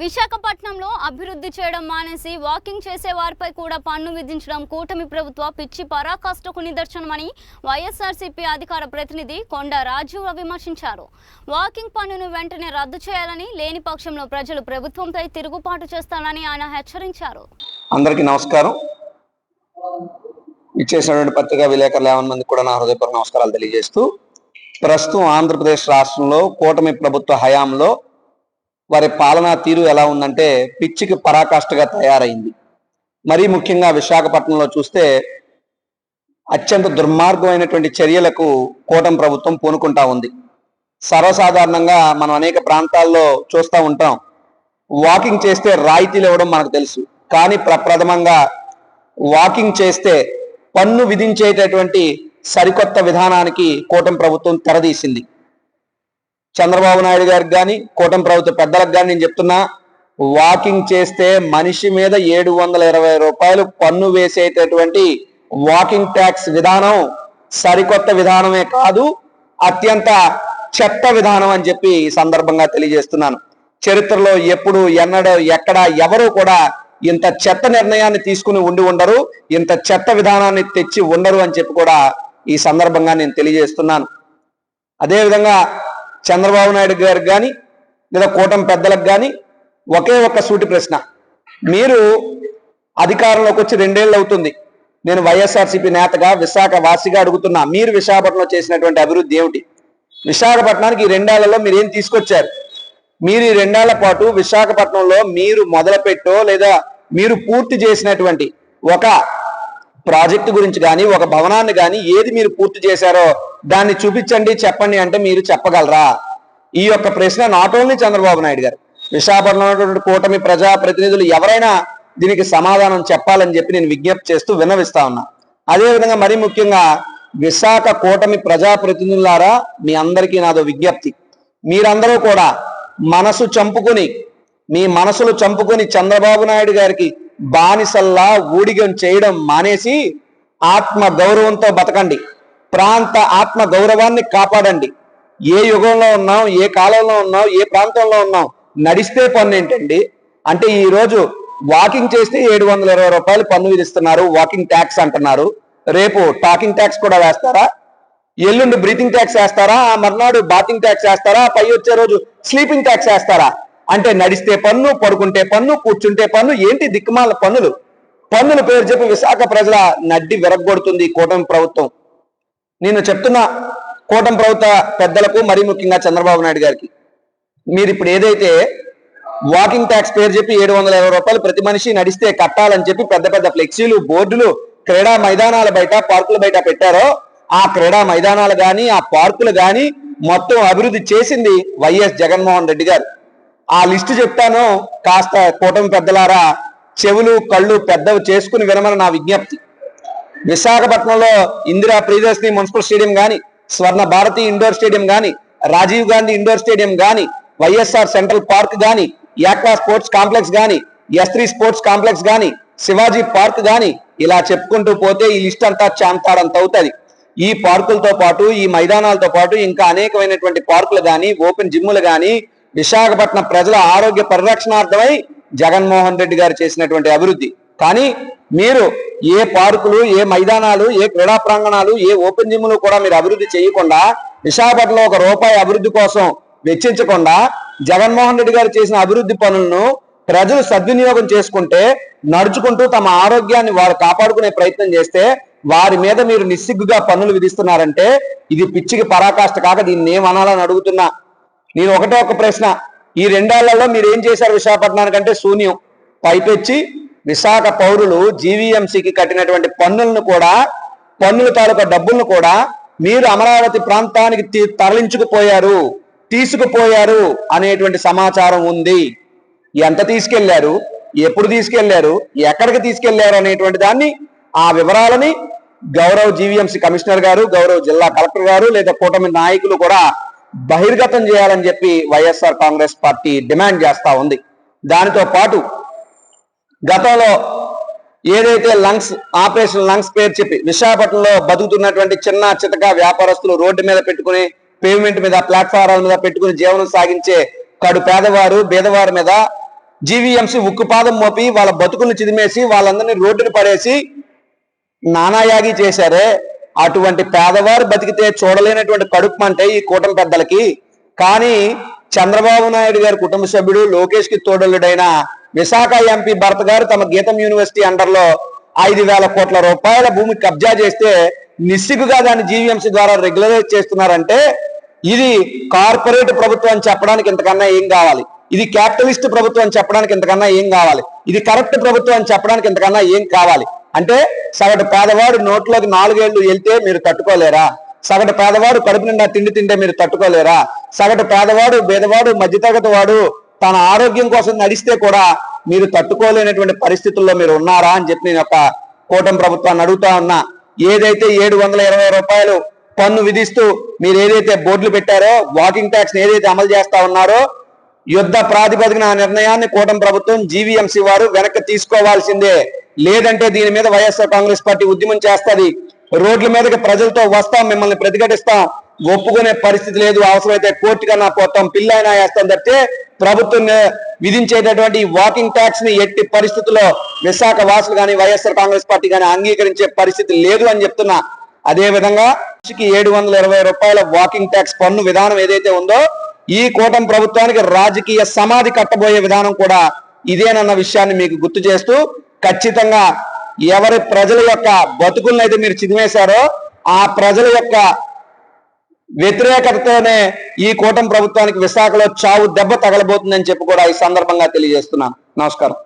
విశాఖపట్నంలో అభివృద్ధి చేయడం మానేసి వాకింగ్ చేసే వారిపై కూడా పన్ను విధించడం కూటమి ప్రభుత్వ పిచ్చి పరాకాష్ఠకు నిదర్శనమని వైఎస్ఆర్సీపీ అధికార ప్రతినిధి కొండ రాజు విమర్శించారు. వాకింగ్ పన్నును వెంటనే రద్దు చేయాలని, లేని పక్షంలో ప్రజలు ప్రభుత్వంపై తిరుగుబాటు చేస్తారని ఆయన హెచ్చరించారు. అందరికీ నమస్కారం. ఇచ్చేసినటువంటి పత్రికా విలేకరులు 50 మంది కూడా నా హృదయపూర్వక నమస్కారాలు తెలియజేస్తూ, ప్రస్తుతం ఆంధ్రప్రదేశ్ రాష్ట్రంలో కూటమి ప్రభుత్వ హయాంలో వారి పాలనా తీరు ఎలా ఉందంటే పిచ్చికి పరాకాష్ఠగా తయారైంది. మరీ ముఖ్యంగా విశాఖపట్నంలో చూస్తే అత్యంత దుర్మార్గమైనటువంటి చర్యలకు కూటమి ప్రభుత్వం పూనుకుంటా ఉంది. సర్వసాధారణంగా మనం అనేక ప్రాంతాల్లో చూస్తూ ఉంటాం, వాకింగ్ చేస్తే రాయితీలు ఇవ్వడం మనకు తెలుసు. కానీ ప్రప్రథమంగా వాకింగ్ చేస్తే పన్ను విధించేటటువంటి సరికొత్త విధానానికి కూటమి ప్రభుత్వం తెరదీసింది. చంద్రబాబు నాయుడు గారికి కానీ కూటమి ప్రభుత్వ పెద్దలకు కానీ నేను చెప్తున్నా, వాకింగ్ చేస్తే మనిషి మీద 720 రూపాయలు పన్ను వేసేటటువంటి వాకింగ్ ట్యాక్స్ విధానం సరికొత్త విధానమే కాదు, అత్యంత చెత్త విధానం అని చెప్పి ఈ సందర్భంగా తెలియజేస్తున్నాను. చరిత్రలో ఎప్పుడు ఎన్నడూ ఎక్కడ ఎవరు కూడా ఇంత చెత్త నిర్ణయాన్ని తీసుకుని ఉండరు, ఇంత చెత్త విధానాన్ని తెచ్చి ఉండరు అని చెప్పి కూడా ఈ సందర్భంగా నేను తెలియజేస్తున్నాను. అదేవిధంగా చంద్రబాబు నాయుడు గారికి కానీ లేదా కూటమి పెద్దలకు కానీ ఒకే ఒక్క సూటి ప్రశ్న, మీరు అధికారంలోకి వచ్చి 2 ఏళ్ళు అవుతుంది. నేను వైఎస్ఆర్సీపీ నేతగా విశాఖ వాసిగా అడుగుతున్నా, మీరు విశాఖపట్నంలో చేసినటువంటి అభివృద్ధి ఏమిటి? విశాఖపట్నానికి ఈ 2 ఏళ్లలో మీరు ఏం తీసుకొచ్చారు? మీరు ఈ 2 ఏళ్ల పాటు విశాఖపట్నంలో మీరు మొదలుపెట్టో లేదా మీరు పూర్తి చేసినటువంటి ఒక ప్రాజెక్టు గురించి కానీ ఒక భవనాన్ని కానీ ఏది మీరు పూర్తి చేశారో దాన్ని చూపించండి, చెప్పండి అంటే మీరు చెప్పగలరా? ఈ యొక్క ప్రశ్న నాట్ ఓన్లీ చంద్రబాబు నాయుడు గారు, విశాఖపట్నంలో ఉన్నటువంటి కూటమి ప్రజా ప్రతినిధులు ఎవరైనా దీనికి సమాధానం చెప్పాలని చెప్పి నేను విజ్ఞప్తి చేస్తూ విన్నవిస్తా ఉన్నా. అదేవిధంగా మరీ ముఖ్యంగా విశాఖ కూటమి ప్రజా ప్రతినిధులారా, మీ అందరికీ నాదో విజ్ఞప్తి, మీరందరూ కూడా మనసు చంపుకుని మీ మనసులు చంపుకుని చంద్రబాబు నాయుడు గారికి బానిసల్లా ఊడిగం చేయడం మానేసి ఆత్మ గౌరవంతో బతకండి, ప్రాంత ఆత్మ గౌరవాన్ని కాపాడండి. ఏ యుగంలో ఉన్నాం, ఏ కాలంలో ఉన్నాం, ఏ ప్రాంతంలో ఉన్నాం, నడిస్తే పన్ను ఏంటండి? అంటే ఈ రోజు వాకింగ్ చేస్తే 720 రూపాయలు పన్ను విధిస్తున్నారు, వాకింగ్ ట్యాక్స్ అంటున్నారు. రేపు టాకింగ్ ట్యాక్స్ కూడా వేస్తారా? ఎల్లుండి బ్రీతింగ్ ట్యాక్స్ వేస్తారా? ఆ మర్నాడు బాతింగ్ ట్యాక్స్ వేస్తారా? పై వచ్చే రోజు స్లీపింగ్ ట్యాక్స్ వేస్తారా? అంటే నడిస్తే పన్ను, పడుకుంటే పన్ను, కూర్చుంటే పన్ను, ఏంటి దిక్కుమాల పన్నులు? పన్నుల పేరు చెప్పి విశాఖ ప్రజల నడ్డి విరగొడుతుంది కూటమి ప్రభుత్వం. నేను చెప్తున్నా కూటమి ప్రభుత్వ పెద్దలకు, మరీ ముఖ్యంగా చంద్రబాబు నాయుడు గారికి, మీరు ఇప్పుడు ఏదైతే వాకింగ్ ట్యాక్స్ పేరు చెప్పి 720 రూపాయలు ప్రతి మనిషి నడిస్తే కట్టాలని చెప్పి పెద్ద పెద్ద ఫ్లెక్సీలు, బోర్డులు క్రీడా మైదానాల బయట, పార్కుల బయట పెట్టారో, ఆ క్రీడా మైదానాలు కానీ ఆ పార్కులు కానీ మొత్తం అభివృద్ధి చేసింది వైఎస్ జగన్మోహన్ రెడ్డి గారు. ఆ లిస్టు చెప్తాను, కాస్త కూటమి పెద్దలారా చెవులు కళ్ళు పెద్దవి చేసుకుని వినమని నా విజ్ఞప్తి. విశాఖపట్నంలో ఇందిరా ప్రియదర్శిని మున్సిపల్ స్టేడియం కానీ, స్వర్ణ భారతి ఇండోర్ స్టేడియం కానీ, రాజీవ్ గాంధీ ఇండోర్ స్టేడియం కానీ, వైఎస్ఆర్ సెంట్రల్ పార్క్ కానీ, యాక్వా స్పోర్ట్స్ కాంప్లెక్స్ కానీ, S3 స్పోర్ట్స్ కాంప్లెక్స్ కానీ, శివాజీ పార్క్ కానీ, ఇలా చెప్పుకుంటూ పోతే ఈ లిస్ట్ అంతా చాంతాడంత అవుతుంది. ఈ పార్కులతో పాటు, ఈ మైదానాలతో పాటు ఇంకా అనేకమైనటువంటి పార్కులు కానీ, ఓపెన్ జిమ్ములు కానీ విశాఖపట్నం ప్రజల ఆరోగ్య పరిరక్షణార్థమై జగన్మోహన్ రెడ్డి గారు చేసినటువంటి అభివృద్ధి. కానీ మీరు ఏ పార్కులు, ఏ మైదానాలు, ఏ క్రీడా ప్రాంగణాలు, ఏ ఓపెన్ జిమ్లు కూడా మీరు అభివృద్ధి చేయకుండా, విశాఖపట్నంలో ₹1 అభివృద్ధి కోసం వెచ్చించకుండా జగన్మోహన్ రెడ్డి గారు చేసిన అభివృద్ధి పనులను ప్రజలు సద్వినియోగం చేసుకుంటే, నడుచుకుంటూ తమ ఆరోగ్యాన్ని వారు కాపాడుకునే ప్రయత్నం చేస్తే వారి మీద మీరు నిస్సిగ్గుగా పన్నులు విధిస్తున్నారంటే ఇది పిచ్చికి పరాకాష్ఠ కాక దీన్ని ఏమనాలని అడుగుతున్నా. నేను ఒకటే ఒక ప్రశ్న, ఈ 2 ఏళ్లలో మీరు ఏం చేశారు విశాఖపట్నానికంటే? శూన్యం. పైపెచ్చి విశాఖ పౌరులు జీవీఎంసీకి కట్టినటువంటి పన్నులను కూడా, పన్నుల తాలూకా డబ్బులను కూడా మీరు అమరావతి ప్రాంతానికి తీసుకుపోయారు అనేటువంటి సమాచారం ఉంది. ఎంత తీసుకెళ్లారు, ఎప్పుడు తీసుకెళ్లారు, ఎక్కడికి తీసుకెళ్లారు అనేటువంటి దాన్ని, ఆ వివరాలని గౌరవ జీవీఎంసీ కమిషనర్ గారు, గౌరవ జిల్లా కలెక్టర్ గారు లేదా కూటమి నాయకులు కూడా బహిర్గతం చేయాలని చెప్పి వైఎస్ఆర్ కాంగ్రెస్ పార్టీ డిమాండ్ చేస్తా ఉంది. దానితో పాటు గతంలో ఏదైతే ఆపరేషన్ లంగ్స్ పేరు చెప్పి విశాఖపట్నంలో బతుకుతున్నటువంటి చిన్న చితక వ్యాపారస్తులు రోడ్డు మీద పెట్టుకుని, పేమెంట్ మీద, ప్లాట్ఫారాల మీద పెట్టుకుని జీవనం సాగించే కడు పేదవారు, బీదవారి మీద జీవీఎంసీ ఉక్కుపాదం మోపి వాళ్ళ బతుకులను చిదిమేసి వాళ్ళందరినీ రోడ్డును పడేసి నానాయాగి చేశారే, అటువంటి పేదవారు బతికితే చూడలేనటువంటి కడుపు అంటే ఈ కూటమి పెద్దలకి. కానీ చంద్రబాబు నాయుడు గారి కుటుంబ సభ్యుడు లోకేష్ కి తోడలుడైన విశాఖ ఎంపీ భరత్ గారు తమ గీతం యూనివర్సిటీ అండర్లో 5,000 కోట్ల రూపాయల భూమి కబ్జా చేస్తే నిస్సిగ్గుగా దాన్ని జీవీఎంసీ ద్వారా రెగ్యులరైజ్ చేస్తున్నారంటే ఇది కార్పొరేట్ ప్రభుత్వం అని చెప్పడానికి ఇంతకన్నా ఏం కావాలి? ఇది క్యాపిటలిస్ట్ ప్రభుత్వం అని చెప్పడానికి ఇంతకన్నా ఏం కావాలి? ఇది కరప్ట్ ప్రభుత్వం అని చెప్పడానికి ఇంతకన్నా ఏం కావాలి? అంటే సగటు పేదవాడు నోట్లోకి 4 ఏళ్లు వెళ్తే మీరు తట్టుకోలేరా? సగటు పేదవాడు కడుపు నిండా తిండి తింటే మీరు తట్టుకోలేరా? సగటు పేదవాడు పేదవాడు మధ్యతరగతి వాడు తన ఆరోగ్యం కోసం నడిస్తే కూడా మీరు తట్టుకోలేనటువంటి పరిస్థితుల్లో మీరు ఉన్నారా అని చెప్పి నేను ఒక కూటమి ప్రభుత్వాన్ని అడుగుతా ఉన్నా. ఏదైతే 720 రూపాయలు పన్ను విధిస్తూ మీరు ఏదైతే బోర్డులు పెట్టారో, వాకింగ్ ట్యాక్స్ ఏదైతే అమలు చేస్తా ఉన్నారో, యుద్ధ ప్రాతిపదికన ఆ నిర్ణయాన్ని కూటమి ప్రభుత్వం జీవీఎంసీ వారు వెనక్కి తీసుకోవాల్సిందే. లేదంటే దీని మీద వైఎస్ఆర్ కాంగ్రెస్ పార్టీ ఉద్యమం చేస్తుంది. రోడ్ల మీదకి ప్రజలతో వస్తాం, మిమ్మల్ని ప్రతిఘటిస్తాం. ఒప్పుకునే పరిస్థితి లేదు. అవసరమైతే కోర్టు కన్నా పోతాం, పిల్లైనా వేస్తాం తప్పితే ప్రభుత్వం విధించేటటువంటి వాకింగ్ ట్యాక్స్ ని ఎట్టి పరిస్థితుల్లో విశాఖ వాసులు కానీ వైఎస్ఆర్ కాంగ్రెస్ పార్టీ కానీ అంగీకరించే పరిస్థితి లేదు అని చెప్తున్నా. అదే విధంగా 720 రూపాయల వాకింగ్ ట్యాక్స్ పన్ను విధానం ఏదైతే ఉందో ఈ కూటమి ప్రభుత్వానికి రాజకీయ సమాధి కట్టబోయే విధానం కూడా ఇదేనన్న విషయాన్ని మీకు గుర్తు చేస్తూ, ఖచ్చితంగా ఎవరి ప్రజల యొక్క బతుకులను అయితే మీరు చిదిమేశారో ఆ ప్రజల యొక్క వ్యతిరేకతతోనే ఈ కూటమి ప్రభుత్వానికి విశాఖలో చావు దెబ్బ తగలబోతుందని చెప్పి కూడా ఈ సందర్భంగా తెలియజేస్తున్నాను. నమస్కారం.